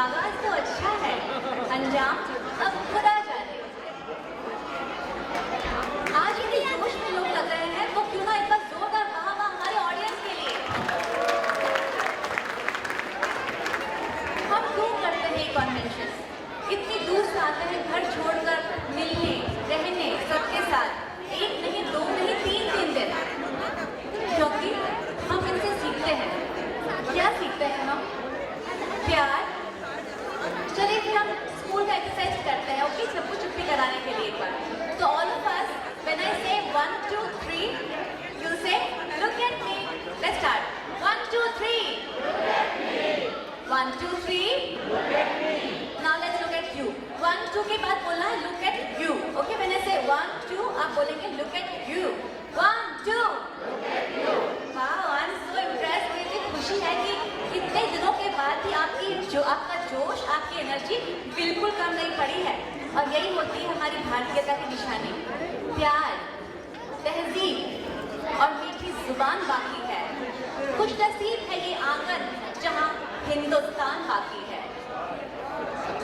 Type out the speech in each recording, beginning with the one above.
आगाज तो अच्छा है, अंजाम अब खुदा जाने। आज इतने जोश में लोग लग रहे हैं, तो क्यों ना एक बार जोरदार वाह हमारे ऑडियंस के लिए। हम क्यों करते हैं ये कन्वेंशन? इतनी दूर से आते हैं घर छोड़कर मिलने, रहने सबके साथ, एक नहीं, दो नहीं, 3 दिन, क्योंकि हम इनसे सीखते हैं। क्या सीखते हैं हम? प्यार। चलिए फिर हम स्कूल का एक्सरसाइज करते हैं, ओके? सबको चुप्पी कराने के लिए एक बार। तो all of us, when I से 1 2 3, यू से look at me. Let's start. 1 2 3, 1 2 3, now let's look at you. 1 2 के बाद बोलना है look at you, okay? When I से 1 2, आप बोलेंगे look at you. 1 2, wow, I am so impressed. मुझे खुशी है कि इतने दिनों के बाद भी आपका जोश, आपकी एनर्जी बिल्कुल कम नहीं पड़ी है। और यही होती है हमारी भारतीयता की निशानी। प्यार, तहजीब और मीठी जुबान बाकी है। खुश नसीब है ये आंगन जहाँ हिंदुस्तान बाकी है।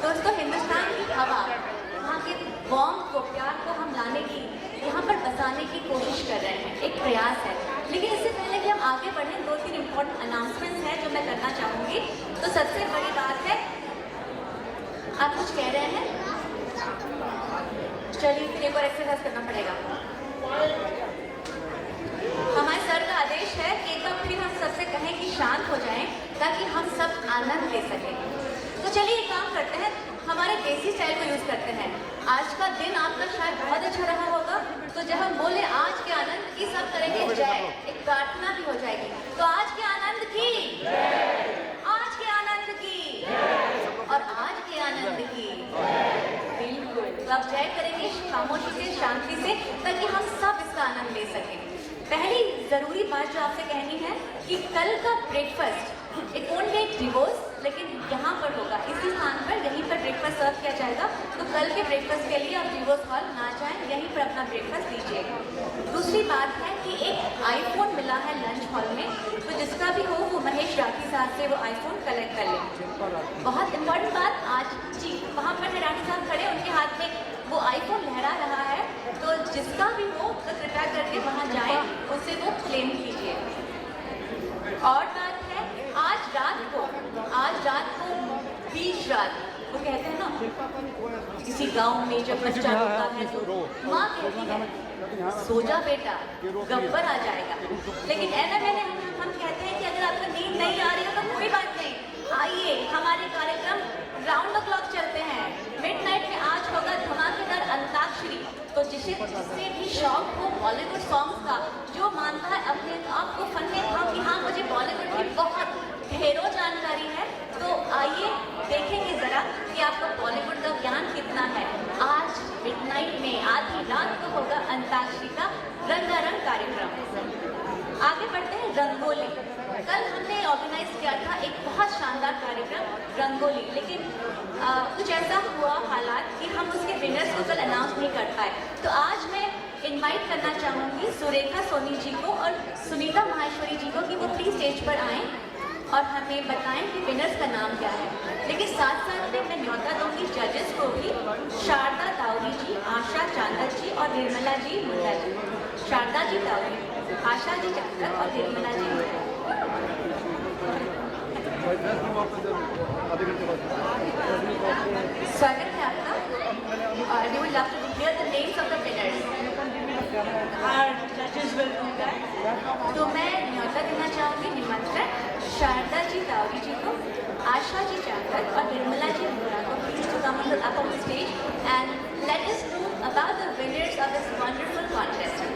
दोस्तों, हिंदुस्तान की हवा, वहाँ के वार्म को, प्यार को हम लाने की, यहाँ पर बसाने की कोशिश कर रहे हैं, एक प्रयास है। लेकिन इससे पहले कि हम आगे बढ़ें, 2-3 इम्पोर्टेंट अनाउंसमेंट्स हैं जो मैं करना चाहूँगी। तो सबसे बड़ी बात है, आप कुछ कह रहे हैं? चलिए फिर एक और एक्सरसाइज करना पड़ेगा। हमारे सर का आदेश है कि एक बार फिर हम सबसे कहें कि शांत हो जाएं, ताकि हम सब आनंद ले सकें। तो चलिए एक काम करते हैं, हमारे देसी स्टाइल को यूज़ करते हैं। आज का दिन आपका शायद बहुत अच्छा रहा होगा, तो जब हम बोले आज के आनंद की, सब करेंगे जय, एक प्रार्थना भी हो जाएगी। तो आज के आनंद की, आज के आनंद की, और आज के आनंद की, बिल्कुल। तो अब जय करेंगे खामोशी से, शांति से, ताकि हम सब इसका आनंद ले सकें। पहली ज़रूरी बात जो आपसे कहनी है कि कल का breakfast, it won't be divorce, लेकिन यहाँ पर होगा, इसी स्थान पर, यहीं पर ब्रेकफास्ट सर्व किया जाएगा। तो कल के ब्रेकफास्ट के लिए आप डिवोर्स हॉल ना जाएं, यहीं पर अपना ब्रेकफास्ट लीजिए। दूसरी बात है कि एक आईफोन मिला है लंच हॉल में, तो जिसका भी हो वो महेश राठी साहब से वो आईफोन कलेक्ट कर लें। बहुत इंपॉर्टेंट बात, आज जी वहाँ पर है राठी साहब खड़े, उनके हाथ में वो आईफोन लहरा रहा है, तो जिसका भी हो तो कृपया करके वहाँ जाएँ, उससे वो क्लेम कीजिए। और बात है, आज रात को बीच रात, वो कहते हैं ना किसी गांव में जब बच्चा होता है तो माँ कहती है सो जा बेटा, गब्बर आ जाएगा। लेकिन ऐसा मैंने हम कहते हैं कि अगर आपको नींद नहीं आ रही हो तो कोई बात नहीं, आइए हमारे कार्यक्रम राउंड द क्लॉक चलते हैं। मिडनाइट में आज होगा धमाकेदार अंताक्षरी। तो जिससे भी शौक हो बॉलीवुड सॉन्ग्स का, जो मानता है अपने आप को फन में था कि हाँ मुझे बॉलीवुड की बहुत ढेरों जानकारी है, तो आइए देखेंगे ज़रा कि आपको बॉलीवुड का ज्ञान कितना है। आज मिडनाइट में आधी रात को होगा अंताक्षरी का रंगारंग कार्यक्रम। आगे बढ़ते हैं, रंगोली। कल हमने ऑर्गेनाइज किया था एक बहुत शानदार कार्यक्रम रंगोली, लेकिन कुछ ऐसा हुआ हालात कि हम उसके विनर्स को कल अनाउंस नहीं कर पाए। तो आज मैं इनवाइट करना चाहूँगी सुरेखा सोनी जी को और सुनीता माहेश्वरी जी को कि वो प्लीज स्टेज पर आएँ और हमें बताएं कि विनर्स का नाम क्या है। लेकिन साथ साथ में मैं न्योता दूँगी जजेस को भी, शारदा तावरी जी, आशा चांदक जी और निर्मला जी मुंडा जी। शारदा जी तावरी, आशा जी चांदक और निर्मला जी मुंडा। स्वागत है आपका, और we would love to hear the names of the winners. तो मैं न्योता देना चाहूँगी, निमंत्रण शारदा जी तावरी जी को, आशा जी चांदक और निर्मला जी मुंडा को please to come up on the stage and let us know about the winners of this wonderful contest.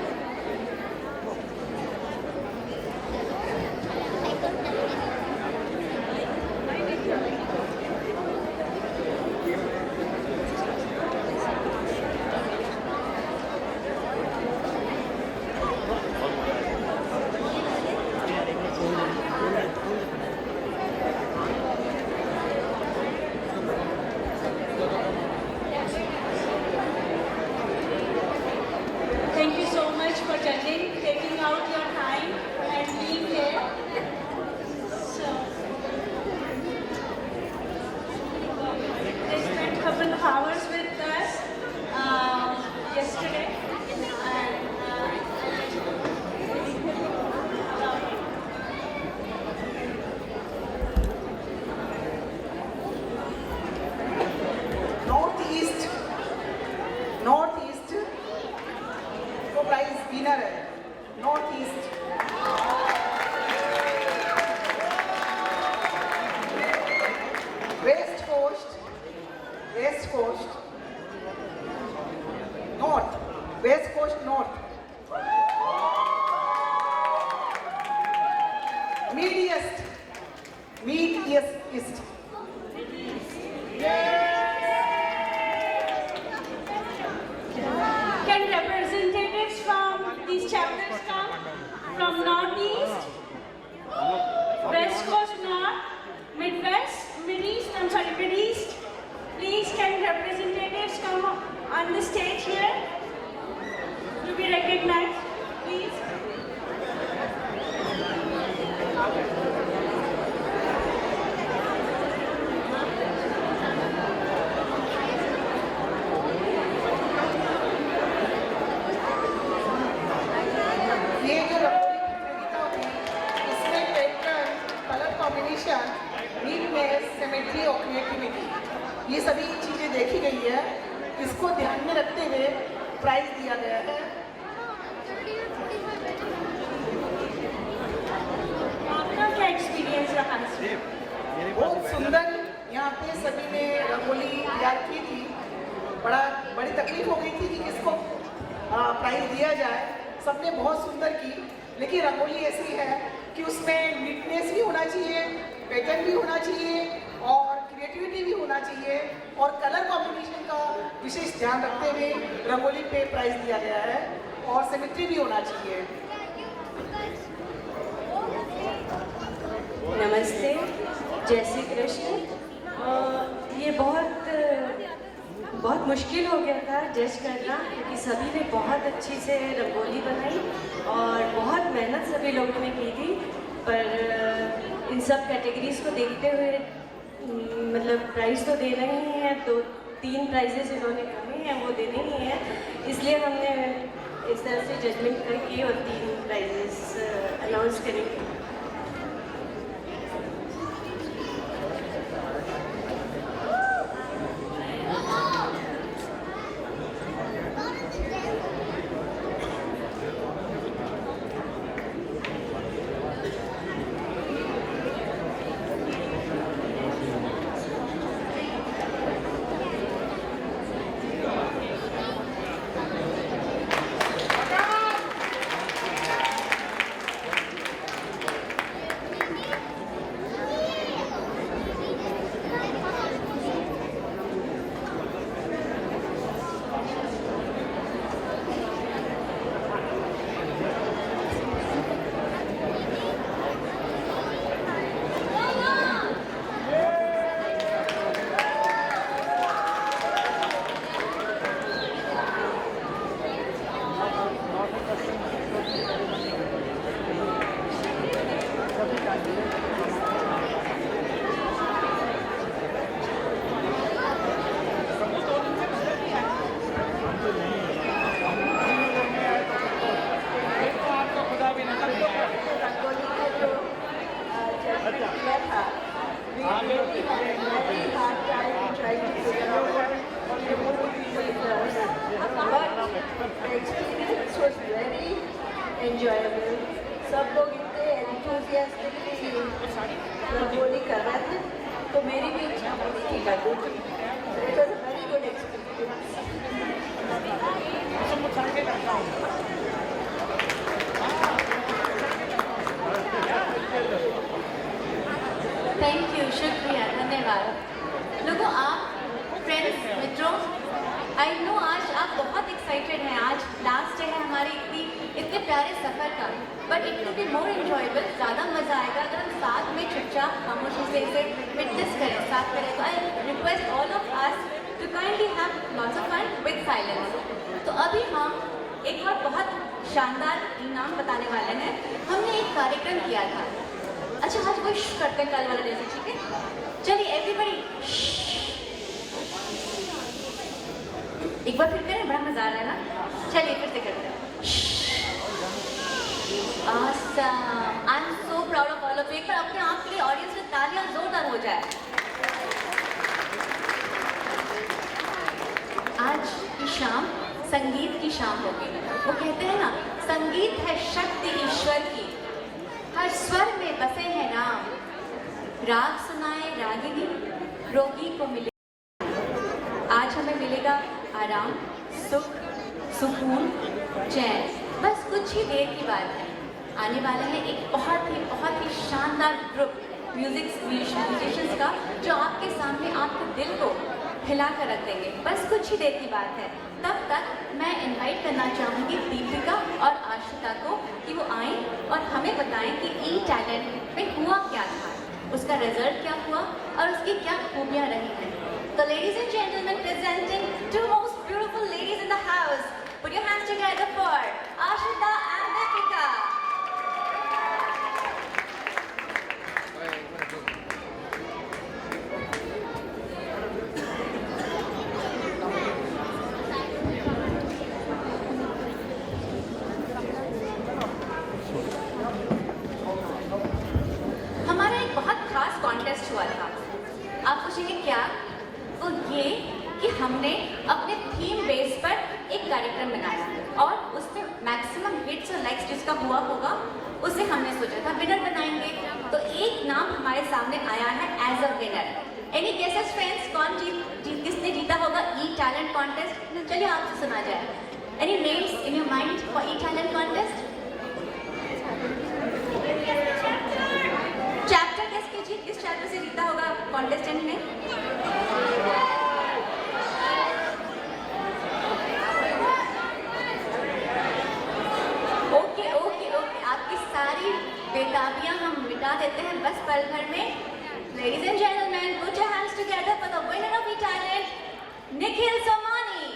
Thank you so West Coast, North, West Coast North, Mid-East, Mid-East. Can representatives from these chapters come? From Northeast, West Coast North, Midwest, Mid-East. Please can representatives come on the stage here to be recognized, please. ये जो रंगोली प्रतियोगिता हुई इसमें pattern, colour combination, neatness, symmetry और creativity ये सभी चीज़ें देखी गई है। इसको ध्यान में रखते हुए प्राइज दिया गया है। आपका क्या एक्सपीरियंस रहा है? बहुत सुंदर यहाँ पे सभी ने रंगोली तैयार की थी। बड़ी तकलीफ हो गई थी कि किसको प्राइज दिया जाए। सबने बहुत सुंदर की, लेकिन रंगोली ऐसी है कि उसमें नीटनेस भी होना चाहिए, पैटर्न भी होना चाहिए और क्रिएटिविटी भी होना चाहिए और कलर कॉम्बिनेशन का विशेष ध्यान रखते हुए रंगोली पे प्राइज दिया गया है और सिमेट्री भी होना चाहिए। नमस्ते, जय श्री कृष्ण। ये बहुत मुश्किल हो गया था जज करना, क्योंकि सभी ने बहुत अच्छी से रंगोली बनाई और बहुत मेहनत सभी लोगों ने की थी। पर इन सब कैटेगरीज को देखते हुए मतलब प्राइज़ तो देना ही है, तो 3 प्राइजेस इन्होंने कहे हैं वो देने ही है, इसलिए हमने इस तरह से जजमेंट करके और 3 प्राइजेस अनाउंस करेंगे। enjoyable. सब लोग इतने enthusiastically रंगोली कर रहे थे, तो मेरी भी इच्छा होती थी कर दूँ। It was a very good experience. Thank you, शुक्रिया, धन्यवाद। लोगों, आप फ्रेंड्स, मित्रों, आई नो आज आप बहुत एक्साइटेड हैं। आज लास्ट है हमारे इतने प्यारे सफ़र का, but it will be more enjoyable. ज़्यादा मज़ा आएगा अगर हम साथ में चुपचाप खामोशी से इसे विटनेस करें, साथ करें। तो I request all of us to kindly have lots of fun with silence. तो अभी हम एक और बहुत शानदार इनाम बताने वाले हैं। हमने एक कार्यक्रम किया था। अच्छा, आज कोई करते हैं कल वाला जैसे, ठीक है? चलिए एवरीबॉडी एक बार फिर करें, बड़ा मजा आ रहा है ना। चलिए फिर से करते हैं। Awesome! I'm so proud of all of you। एक बार अपने आप के लिए ऑडियंस में तालियां जोरदार हो जाए। आज की शाम संगीत की शाम होगी। वो कहते हैं ना, संगीत है शक्ति ईश्वर की, हर स्वर में बसे हैं राम। राग सुनाए रागिनी, रोगी को मिले। हमें मिलेगा आराम, सुख, सुकून, चैन। बस कुछ ही देर की बात है, आने वाला है एक बहुत ही शानदार ग्रुप म्यूजिशियंस का, जो आपके सामने आपके दिल को हिला कर रख देंगे। बस कुछ ही देर की बात है। तब तक मैं इनवाइट करना चाहूँगी दीपिका और आशिता को कि वो आएँ और हमें बताएं कि ई टैलेंट में हुआ क्या था, उसका रिजल्ट क्या हुआ और उसकी क्या खूबियाँ रही हैं। तो ladies and gentleman, presenting two most beautiful ladies in the house, put your hands together for Ashita and Deepika. Contest हुआ था। आप पूछेंगे क्या? वो ये कि हमने अपने थीम बेस पर एक कार्यक्रम बनाया और उसमें मैक्सिमम हिट्स और लाइक्स जिसका हुआ होगा उसे हमने सोचा था विनर बनाएंगे। तो एक नाम हमारे सामने आया है as a winner. Any guesses friends, कौन किसने जीता होगा ई टैलेंट कॉन्टेस्ट? चलिए आपसे सुना जाए। Any names in your mind for E talent contest? किस चैप्टर से जीता होगा कॉन्टेस्टेंट ने? ओके, आपकी सारी बेताबियां हम मिटा देते हैं बस पल भर में। Ladies and gentleman, put your hands together for the winner of E talent, Nikhil Somani.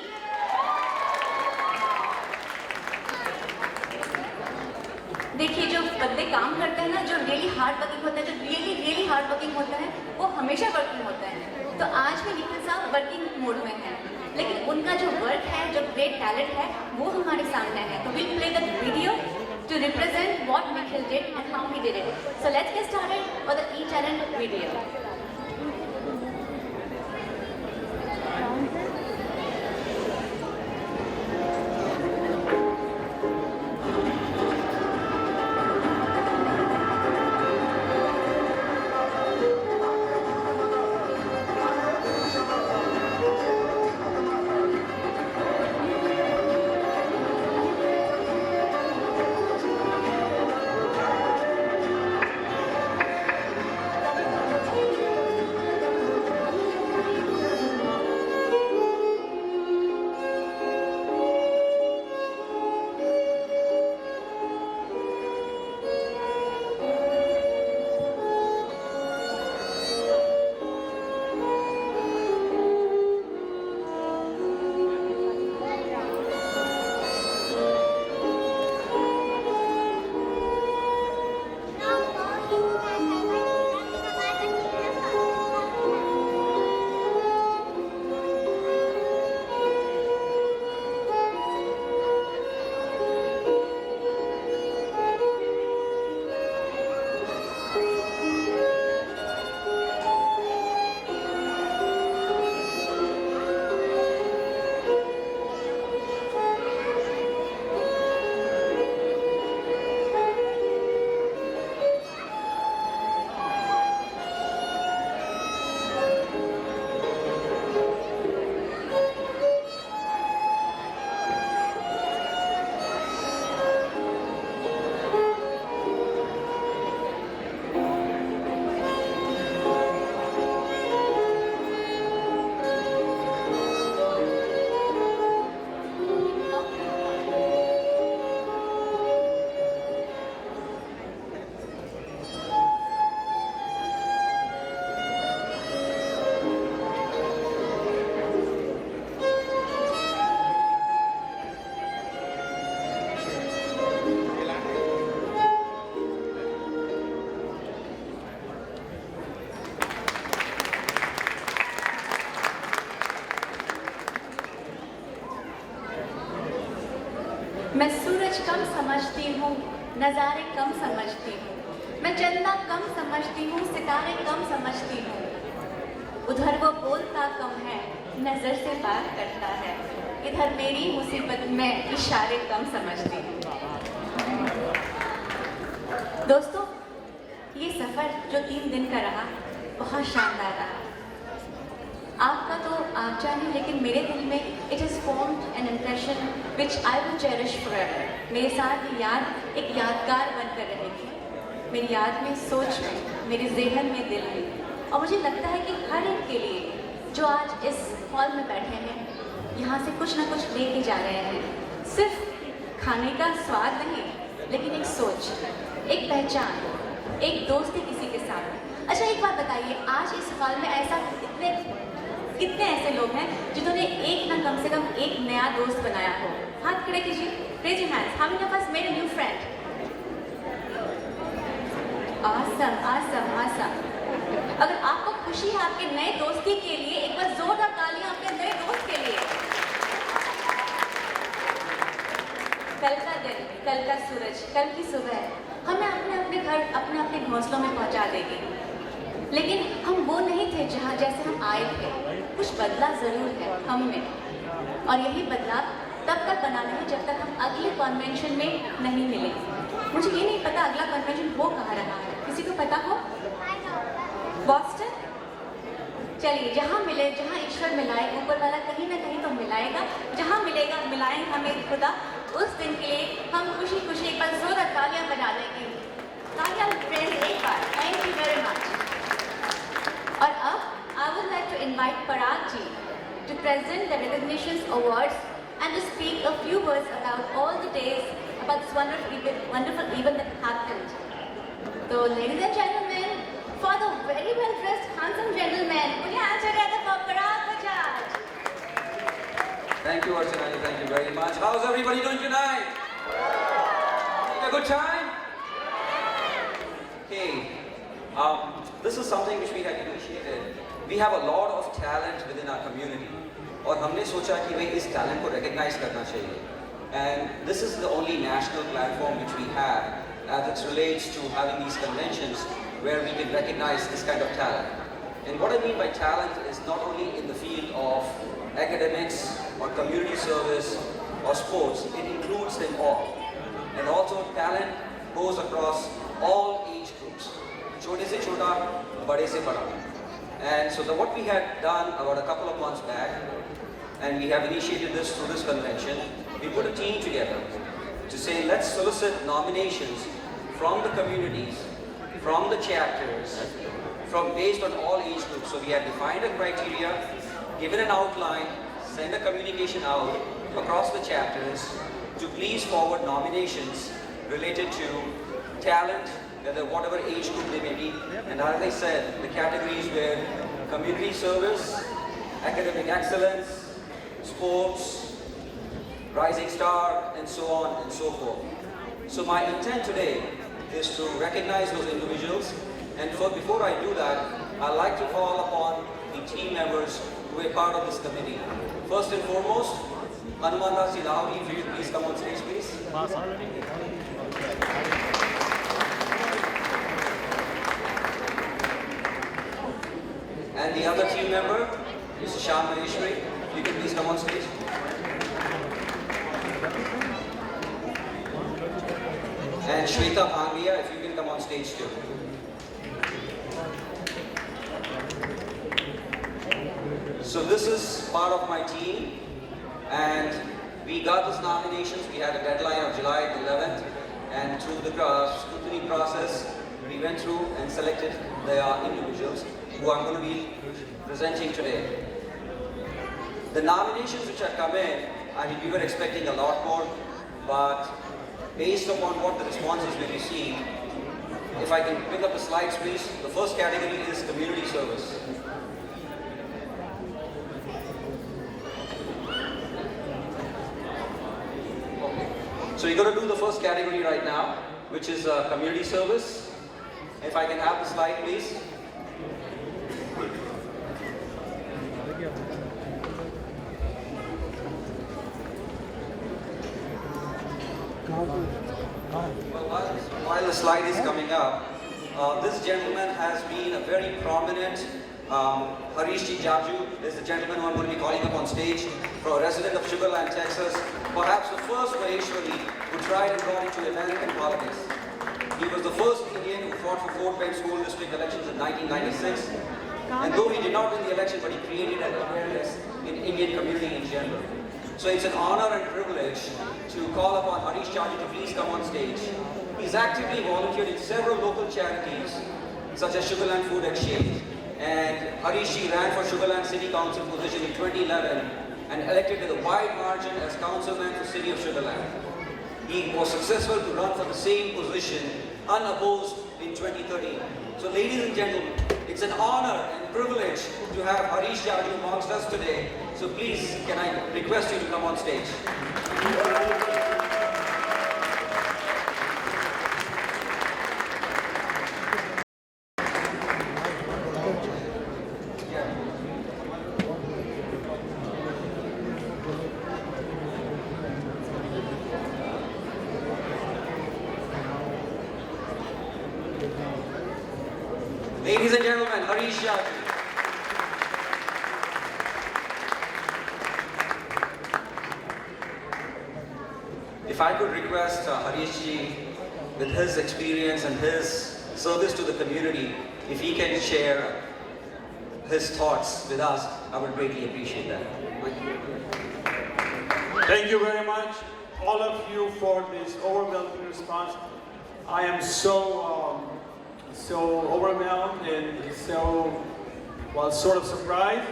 देखिए, जो बंदे काम करते हैं ना, जो रियली हार्ड वर्किंग होता है, जो रियली हार्ड वर्किंग होता है, वो हमेशा वर्किंग होता है। तो आज भी निखिल साहब वर्किंग मोड में हैं, लेकिन उनका जो वर्क है, जो ग्रेट टैलेंट है, वो हमारे सामने है। तो will play the video to represent what Nikhil did and how he did it. So let's get started for the e talent video. मैं सूरज कम समझती हूँ, नज़ारे कम समझती हूँ, मैं चंदा कम समझती हूँ, सितारे कम समझती हूँ। उधर वो बोलता कम है, नज़र से बात करता है, इधर मेरी मुसीबत में इशारे कम समझती हूँ। दोस्तों, ये सफ़र जो 3 दिन का रहा, बहुत शानदार रहा। आपका तो आप जाने, लेकिन मेरे दिल में it is formed an impression which I will cherish forever. मेरे साथ ये याद एक यादगार बनकर रहेगी, मेरी याद में, सोच में, मेरे जहन में, दिल में। और मुझे लगता है कि हर एक के लिए जो आज इस हॉल में बैठे हैं, यहाँ से कुछ ना कुछ लेके जा रहे हैं। सिर्फ खाने का स्वाद नहीं, लेकिन एक सोच, एक पहचान, एक दोस्ती किसी के साथ। अच्छा एक बात बताइए, आज इस हॉल में ऐसा कितने ऐसे लोग हैं जिन्होंने एक ना कम से कम एक नया दोस्त बनाया हो? हाथ खड़े कीजिए, raise your hands. How many of us made a new friend? Awesome, awesome, awesome. अगर आपको खुशी है आपके नए दोस्ती के लिए, एक बार जोरदार तालियां अपने नए दोस्त के लिए। कल का दिन, कल का सूरज, कल की सुबह हमें अपने अपने घर, अपने अपने घोंसलों में पहुंचा देगी, लेकिन हम वो नहीं थे जहाँ जैसे हम आए थे। कुछ बदला जरूर है हम में, और यही बदलाव तब तक बनाना है जब तक हम अगले कन्वेंशन में नहीं मिले। मुझे ये नहीं पता अगला कन्वेंशन हो कहाँ रहा है, किसी को पता हो? बॉस्टन? चलिए, जहाँ मिले, जहाँ ईश्वर मिलाए, ऊपर वाला कहीं ना कहीं तो मिलाएगा। जहाँ मिलेगा, मिलाएंगे हमें खुदा, उस दिन के लिए हम खुशी खुशी एक बार जोरदार तालियां बजा देंगे। तालियां फ्रेंड्स एक बार। Thank you very much. और अब I would like to invite Parag ji to present the recognitions awards and to speak a few words about all the days about this wonderful event that happened. So, ladies and gentlemen, for the very well dressed, handsome gentleman, put your hands together for Parag Bajaj. Thank you, Archana. Thank you very much. How's everybody doing tonight? Having a good time? Okay. This is something which we had initiated. We have a lot of talent within our community. और हमने सोचा कि भाई इस talent को recognise करना चाहिए. And this is the only national platform which we have as it relates to having these conventions where we can recognize this kind of talent. And what I mean by talent is not only in the field of academics or community service or sports, it includes them all. And also talent goes across all age groups. छोटे से छोटा, बड़े से बड़ा. And so what we had done about a couple of months back, and we have initiated this through this convention, we put a team together to say let's solicit nominations from the communities, from the chapters, from based on all age groups. So we have defined a criteria, given an outline, send a communication out across the chapters to please forward nominations related to talent, whether whatever age group they may be. And as I said, the categories were community service, academic excellence, sports, rising star, and so on and so forth. So my intent today is to recognize those individuals, and before I do that, I'd like to call upon the team members who are part of this committee. First and foremost, Hanumanta Silauri, if you could please come on stage, please. And the other team member, Mr. Shyam Maheshwari, you can please come on stage. And Shweta Bhangia, if you can come on stage too. So this is part of my team, and we got these nominations. We had a deadline of July 11th, and through the scrutiny process, we went through and selected the individuals who I'm going to be presenting today. The nominations which have come in, I mean, we were expecting a lot more, but based upon what the responses we received, if I can pick up the slides, please. The first category is community service. Okay. So you're going to do the first category right now, which is community service. If I can have the slide, please. Well, while the slide is coming up, this gentleman has been a very prominent, Harish Ji Jaju is the gentleman who I'm going to be calling up on stage, for a resident of Sugarland, Texas, perhaps the first Maheshwari who tried and got into American politics. He was the first Indian who fought for Fort Bend School District elections in 1996. And though he did not win the election, but he created an awareness in Indian community in general. So it's an honor and privilege to call upon Harish Chaudhary to please come on stage. He's actively volunteered in several local charities, such as Sugarland Food Exchange. And Harish Ji ran for Sugarland City Council position in 2011 and elected with a wide margin as councilman for City of Sugarland. He was successful to run for the same position unopposed in 2013. So ladies and gentlemen, it's an honor and privilege to have Harish Chaudhary amongst us today. So please, can I request you to come on stage? Ladies and gentlemen, Harish Chaudhary. If I could request Harish Ji, with his experience and his service to the community, if he can share his thoughts with us, I would greatly appreciate that. Thank you very much, all of you, for this overwhelming response. I am so overwhelmed and so, well, sort of surprised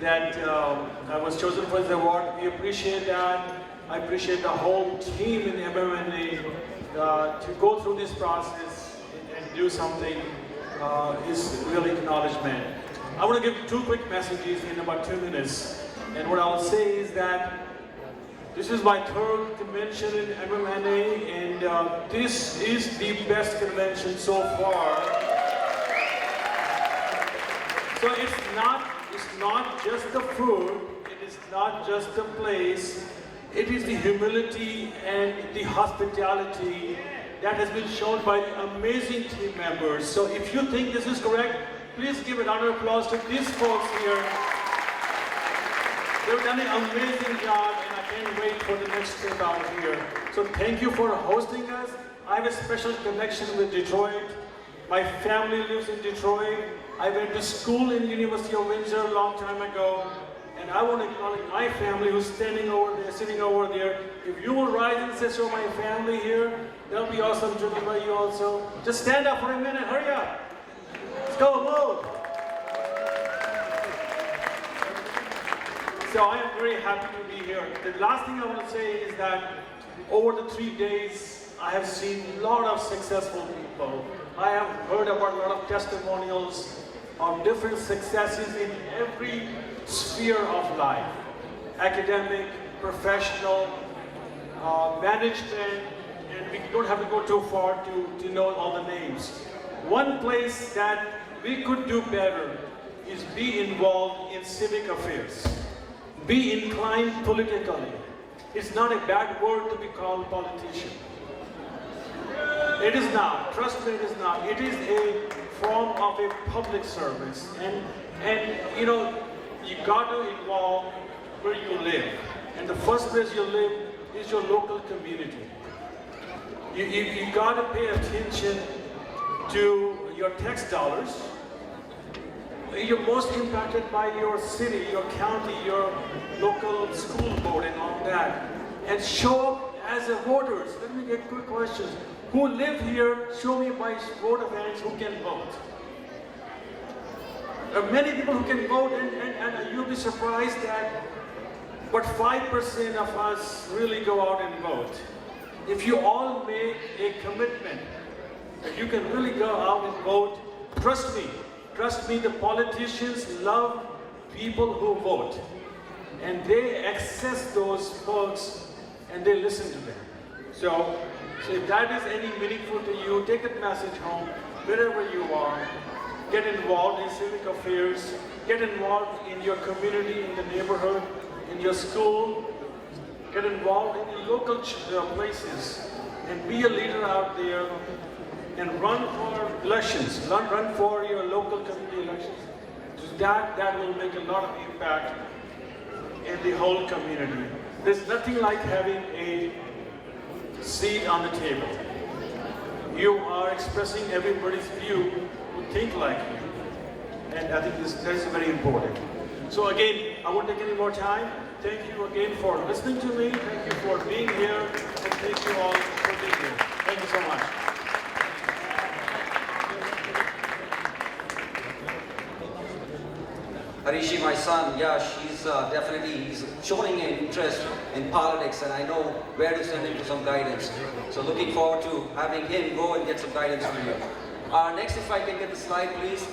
that I was chosen for this award. We appreciate that. I appreciate the whole team in MMNA to go through this process and do something is really acknowledgement. I want to give 2 quick messages in about 2 minutes. And what I'll say is that this is my 3rd convention in MMNA, and this is the best convention so far. So it's not just the food, it is not just the place, it is the humility and the hospitality that has been shown by the amazing team members. So if you think this is correct, please give a round of applause to these folks here. They've done an amazing job, and I can't wait for the next trip out here. So thank you for hosting us. I have a special connection with Detroit. My family lives in Detroit. I went to school in University of Windsor a long time ago. And I want to acknowledge my family who's sitting over there. If you will rise and say, show my family here, that'll be awesome, driven by you also. Just stand up for a minute, hurry up. Let's go, move. So I am very happy to be here. The last thing I want to say is that over the 3 days, I have seen a lot of successful people. I have heard about a lot of testimonials of different successes in every sphere of life. Academic, professional, management, and we don't have to go too far to know all the names. One place that we could do better is be involved in civic affairs. Be inclined politically. It's not a bad word to be called politician. It is not. Trust me, it is not. It is a form of a public service. And you know, you got to involve where you live. And the first place you live is your local community. You got to pay attention to your tax dollars. You're most impacted by your city, your county, your local school board and all that. And show up as a voters. Let me get quick questions. Who live here, show me by vote of hands who can vote. There are many people who can vote, and you'll be surprised that but 5% of us really go out and vote. If you all make a commitment that you can really go out and vote, trust me, the politicians love people who vote. And they access those folks and they listen to them. So if that is any meaningful to you, take that message home, wherever you are. Get involved in civic affairs, get involved in your community, in the neighborhood, in your school, get involved in the local places, and be a leader out there, and run for elections, run for your local community elections. That will make a lot of impact in the whole community. There's nothing like having a seat on the table. You are expressing everybody's view who think like you. And I think that is very important. So again, I won't take any more time. Thank you again for listening to me. Thank you for being here. And thank you all for being here. Thank you so much. Harishi, my son, yeah, he's showing an interest in politics, and I know where to send him to some guidance. So looking forward to having him go and get some guidance from you. Next, if I can get the slide, please.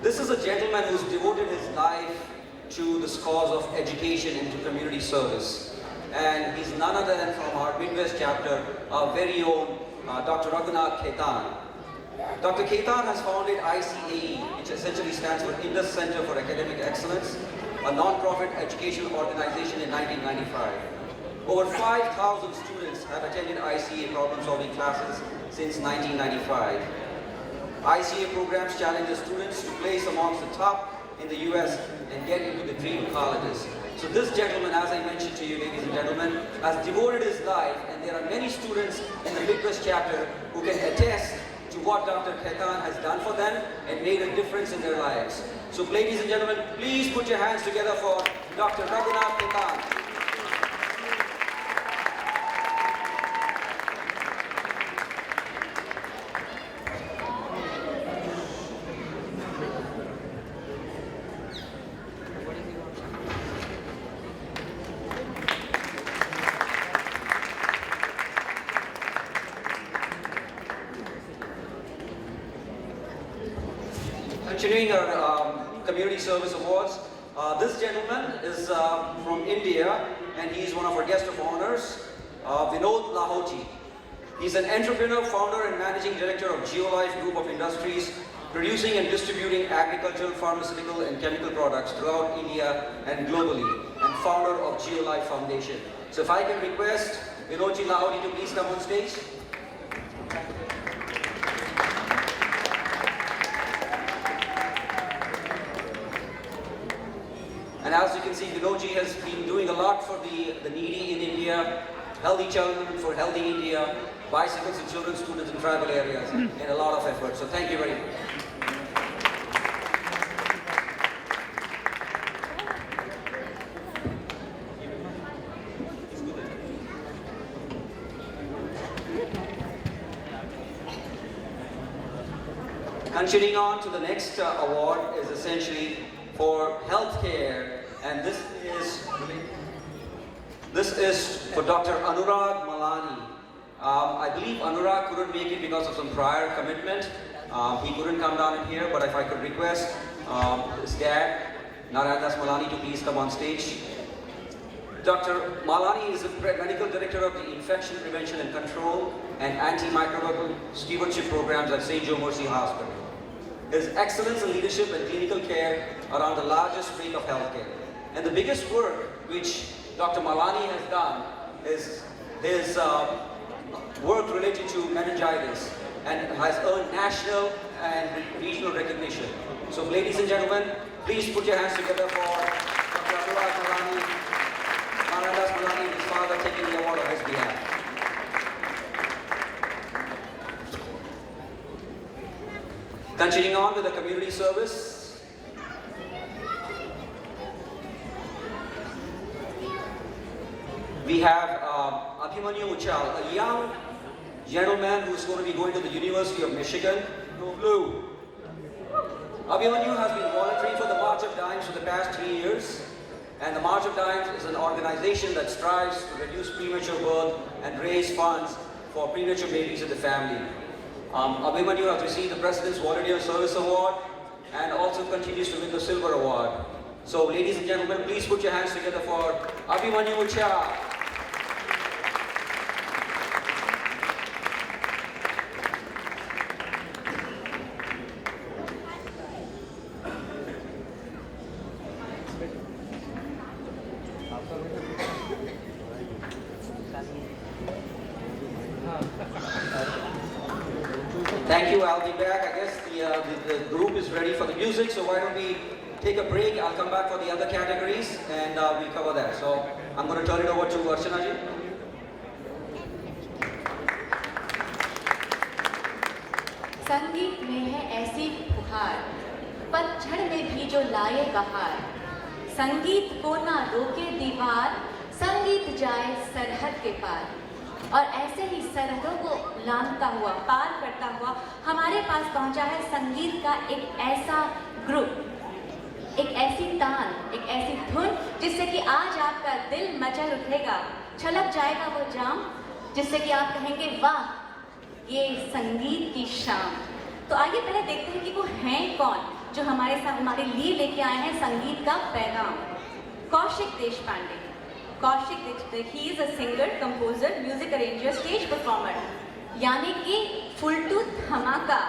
This is a gentleman who's devoted his life to this cause of education and to community service. And he's none other than from our Midwest chapter, our very own Dr. Raghunath Khaitan. Dr. Khaitan has founded ICAE, which essentially stands for Indus Center for Academic Excellence, a non-profit educational organization in 1995. Over 5,000 students have attended ICAE problem-solving classes since 1995. ICAE programs challenge the students to place amongst the top in the US and get into the dream colleges. So this gentleman, as I mentioned to you, ladies and gentlemen, has devoted his life, and there are many students in the Midwest chapter who can attest to what Dr. Khaitan has done for them and made a difference in their lives. So ladies and gentlemen, please put your hands together for Dr. Raghunath Khaitan. Continuing our community service awards, this gentleman is from India, and he's one of our guest of honors, Vinod Lahoti. He's an entrepreneur, founder and managing director of Geolife Group of Industries, producing and distributing agricultural, pharmaceutical and chemical products throughout India and globally, and founder of Geolife Foundation. So if I can request Vinodji Lahoti to please come on stage. And as you can see, Vinodji has been doing a lot for the needy in India, healthy children for healthy India, bicycles and children, students in tribal areas, and a lot of effort. So thank you very much. Continuing on to the next award is essentially for healthcare, and this is for Dr. Anurag Malani. I believe Anurag couldn't make it because of some prior commitment. He couldn't come down in here, but if I could request his dad, Narayandas Malani, to please come on stage. Dr. Malani is the medical director of the Infection Prevention and Control and Antimicrobial Stewardship Programs at St. Joe Mercy Hospital. His excellence in leadership and clinical care are on the largest rate of healthcare. And the biggest work which Dr. Malani has done is his work related to meningitis and has earned national and regional recognition. So ladies and gentlemen, please put your hands together for Dr. Anurag Malani, Narayandas Malani and his father taking the award on his behalf. Continuing on with the community service. We have Abhimanyu Uchal, a young gentleman who's going to be going to the University of Michigan. No blue. Abhimanyu has been volunteering for the March of Dimes for the past 3 years. And the March of Dimes is an organization that strives to reduce premature birth and raise funds for premature babies in the family. Abhimanyu has received the President's Volunteer Service Award and also continues to win the Silver Award. So ladies and gentlemen, please put your hands together for Abhimanyu Uchal. Thank you, I'll be back. I guess the group is ready for the music, so why don't we take a break? I'll come back for the other categories and we'll cover that. So I'm going to turn it over to Archana ji. संगीत में है ऐसी फुहार पतझड़ में भी जो लाए बहार, संगीत को ना रोके दीवार, संगीत जाए सरहद के पार। और ऐसे ही सरहदों को लांघता हुआ, पार करता हुआ हमारे पास पहुंचा है संगीत का एक ऐसा ग्रुप, एक ऐसी तान, एक ऐसी धुन जिससे कि आज आपका दिल मचल उठेगा, छलक जाएगा वो जाम, जिससे कि आप कहेंगे वाह ये संगीत की शाम। तो आइए पहले देखते हैं कि वो हैं कौन जो हमारे साथ हमारे लिए लेके आए हैं संगीत का पैगाम। Kaushik Deshpande. Kaushik, he is a singer, composer, music arranger, stage performer, यानी कि फुल टू धमाका,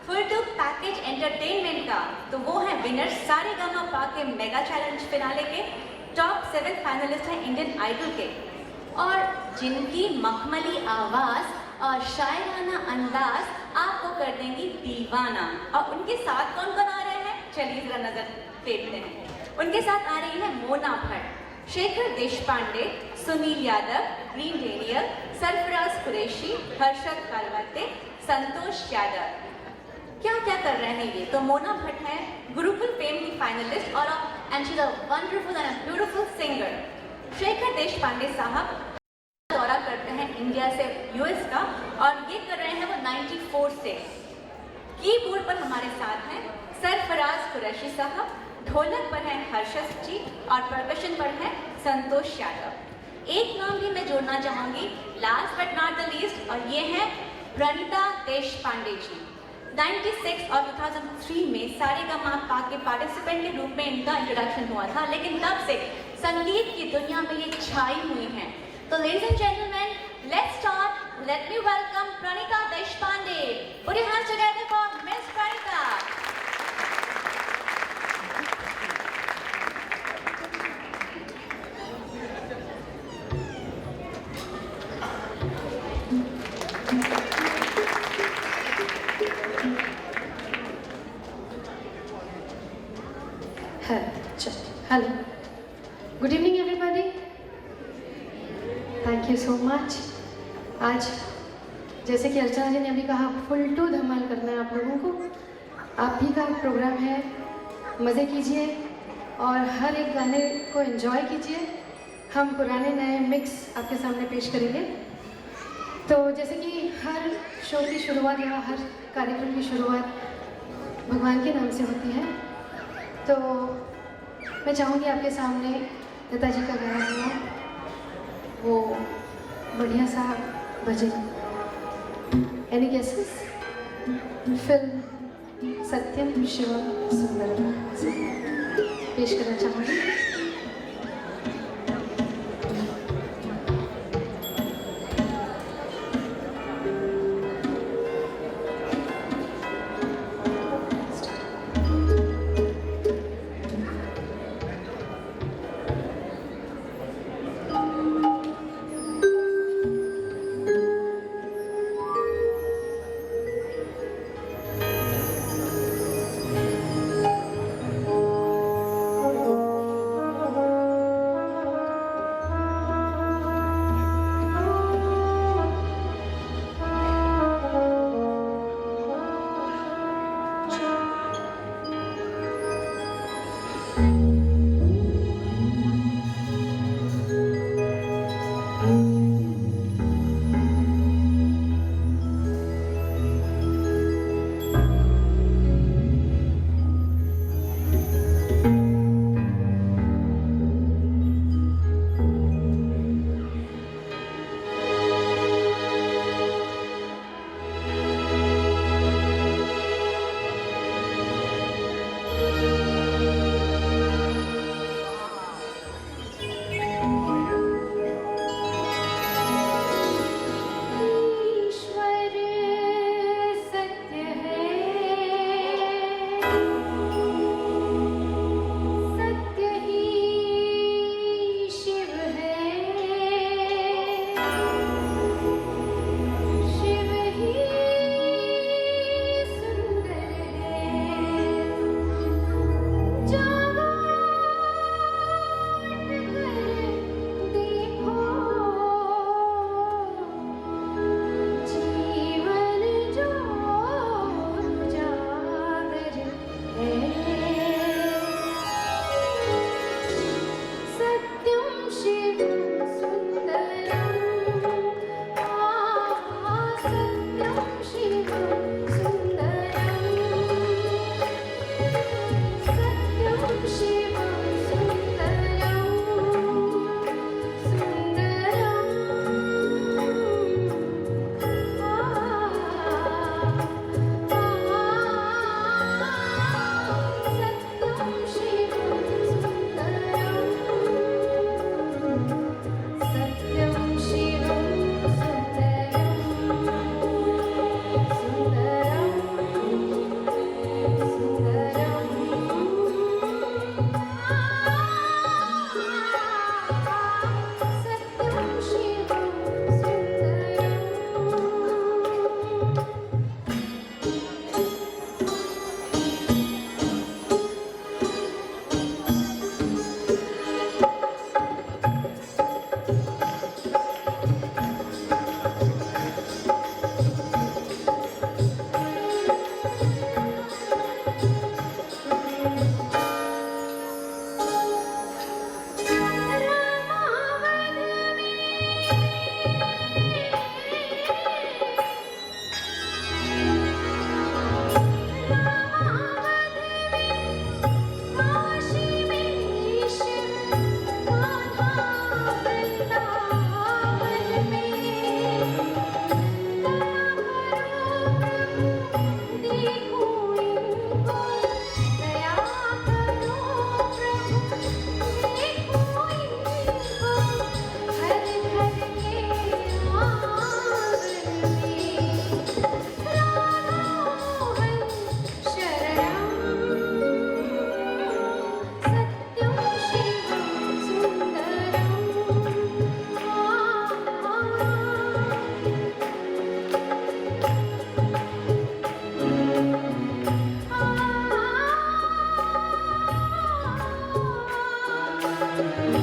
फुल टू पैकेज एंटरटेनमेंट का। तो वो हैं विनर सारेगामापा के मेगा चैलेंज फिनाले के टॉप 7 फाइनलिस्ट हैं इंडियन आइडल के, और जिनकी मखमली आवाज़ और शायराना अंदाज आपको कर देंगी दीवाना। और उनके साथ कौन कौन आ रहे हैं, चलिए जरा नजर फेरते हैं। उनके साथ आ रही है मोना भट्ट, शेखर देशपांडे, सुनील यादव, ग्रीन डेनियल, सरफराज कुरैशी, हर्षद खालवते, संतोष यादव। क्या क्या कर रहे हैं ये? तो मोना भट्ट है गुरुकुल फेम की फाइनलिस्ट और and she is a wonderful and a beautiful singer. Shekhar Deshpande साहब दौरा करते हैं इंडिया से यूएस का, और ये कर रहे हैं वो 94 से। कीबोर्ड पर हमारे साथ हैं सरफराज कुरैशी साहब, ढोलक पर हैं हर्षद जी और परकशन पर हैं संतोष यादव। एक नाम भी मैं जोड़ना चाहूँगी, last but not the least, और ये हैं प्रणीता देशपांडे जी। 96 और 2003 में सारेगामापा के पार्टिसिपेंट के रूप में इनका इंट्रोडक्शन हुआ था, लेकिन तब से संगीत की दुनिया में ये छाई हुई हैं। तो ladies and gentleman, let's start, let me welcome Praneeta Deshpande. Put your hands together for Miss Pranita. Hello. Good evening, everybody. Thank you so much. आज जैसे कि अर्चना जी ने अभी कहा, फुल टू धमाल करना है आप लोगों को। आप भी का प्रोग्राम है, मज़े कीजिए और हर एक गाने को एंजॉय कीजिए। हम पुराने नए मिक्स आपके सामने पेश करेंगे। तो जैसे कि हर शो की शुरुआत या हर कार्यक्रम की शुरुआत भगवान के नाम से होती है, तो मैं चाहूँगी आपके सामने लता जी का गाया हुआ वो बढ़िया सा भजन, एनी गेसेस? फिल्म सत्यम शिवम सुंदरम से पेश करना चाहूँगी। है।